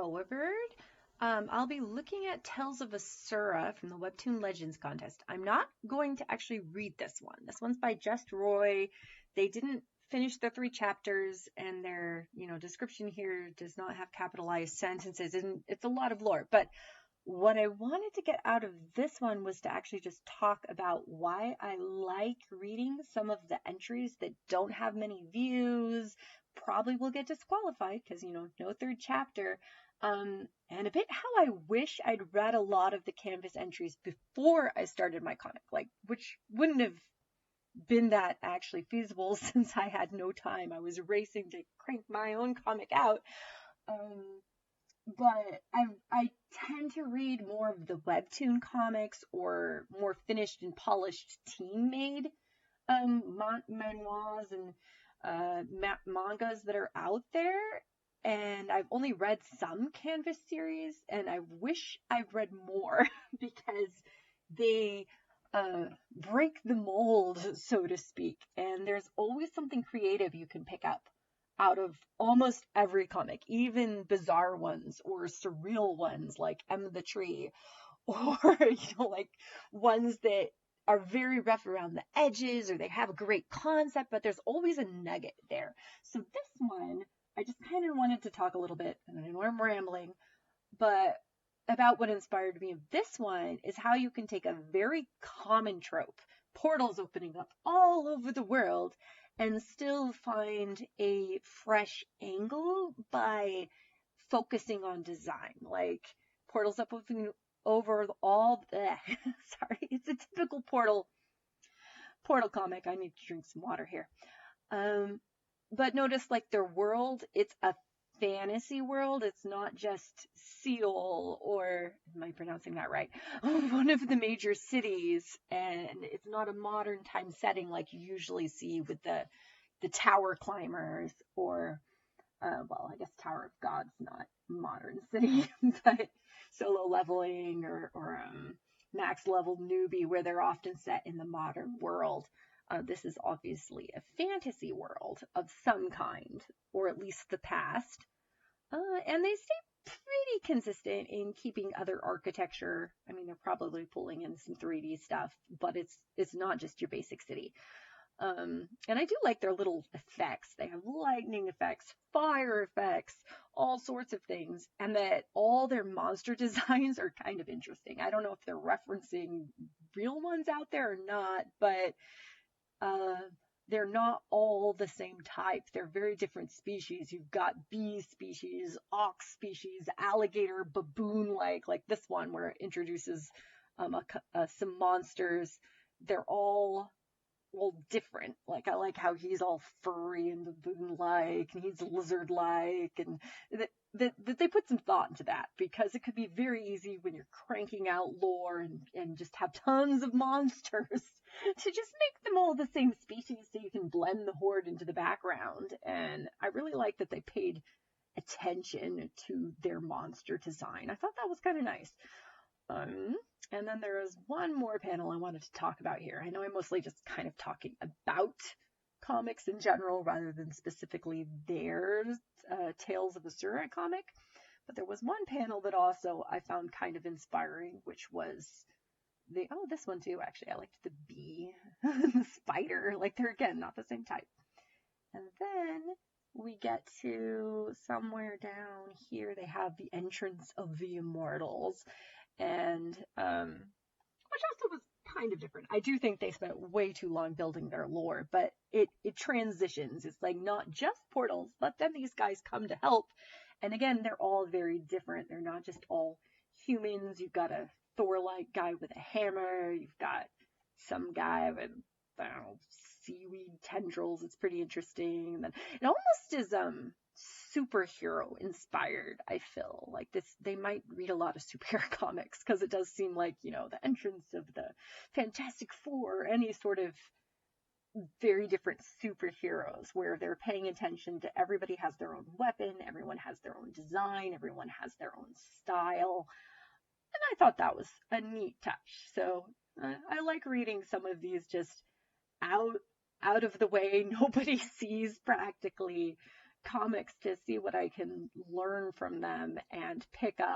However, I'll be looking at Tales of Asura from the Webtoon Legends contest. I'm not going to actually read this one. This one's by Just Roy. They didn't finish the three chapters, and their description here does not have capitalized sentences, and it's a lot of lore. But what I wanted to get out of this one was to actually just talk about why I like reading some of the entries that don't have many views, probably will get disqualified because, no third chapter. And a bit how I wish I'd read a lot of the Canvas entries before I started my comic, which wouldn't have been that actually feasible since I had no time. I was racing to crank my own comic out. But I tend to read more of the webtoon comics or more finished and polished team-made manhwas and mangas that are out there. And I've only read some Canvas series, and I wish I've read more because they break the mold, so to speak. And there's always something creative you can pick up out of almost every comic, even bizarre ones or surreal ones like Emma the Tree, or like ones that are very rough around the edges, or they have a great concept, but there's always a nugget there. So this one, I just kind of wanted to talk a little bit, and I know I'm rambling, but about what inspired me of this one is how you can take a very common trope, portals opening up all over the world, and still find a fresh angle by focusing on design. Like portals up over all the sorry, it's a typical portal comic. I need to drink some water here. But notice like their world, it's a fantasy world. It's not just Seoul, or am I pronouncing that right? One of the major cities, and it's not a modern time setting like you usually see with the tower climbers, or well, I guess Tower of God's not modern city, but solo leveling or max level newbie, where they're often set in the modern world. This is obviously a fantasy world of some kind, or at least the past. And they stay pretty consistent in keeping other architecture. I mean, they're probably pulling in some 3D stuff, but it's not just your basic city. And I do like their little effects. They have lightning effects, fire effects, all sorts of things, and that all their monster designs are kind of interesting. I don't know if they're referencing real ones out there or not, but they're not all the same type. They're very different species. You've got bee species, ox species, alligator, baboon-like this one where it introduces some monsters. They're all different. Like I like how he's all furry and baboon-like, and he's lizard-like, and that they put some thought into that, because it could be very easy when you're cranking out lore and just have tons of monsters to just make them all the same species so you can blend the horde into the background. And I really like that they paid attention to their monster design. I thought that was kind of nice. And then there is one more panel I wanted to talk about here. I know I'm mostly just kind of talking about comics in general rather than specifically their Tales of Asura comic, but there was one panel that also I found kind of inspiring, which was this one too, actually. I liked the bee, the spider, like they're again not the same type. And then we get to somewhere down here, they have the entrance of the immortals, and which also was kind of different. I do think they spent way too long building their lore, but it transitions. It's like not just portals, but then these guys come to help. And again, they're all very different. They're not just all humans. You've got a Thor-like guy with a hammer. You've got some guy with, I don't know, seaweed tendrils. It's pretty interesting. And then it almost is superhero inspired. I feel like this, they might read a lot of superhero comics, because it does seem like, the entrance of the Fantastic Four, any sort of very different superheroes, where they're paying attention to everybody has their own weapon, everyone has their own design, everyone has their own style. And I thought that was a neat touch. So I like reading some of these just out of the way, nobody sees practically comics to see what I can learn from them and pick up.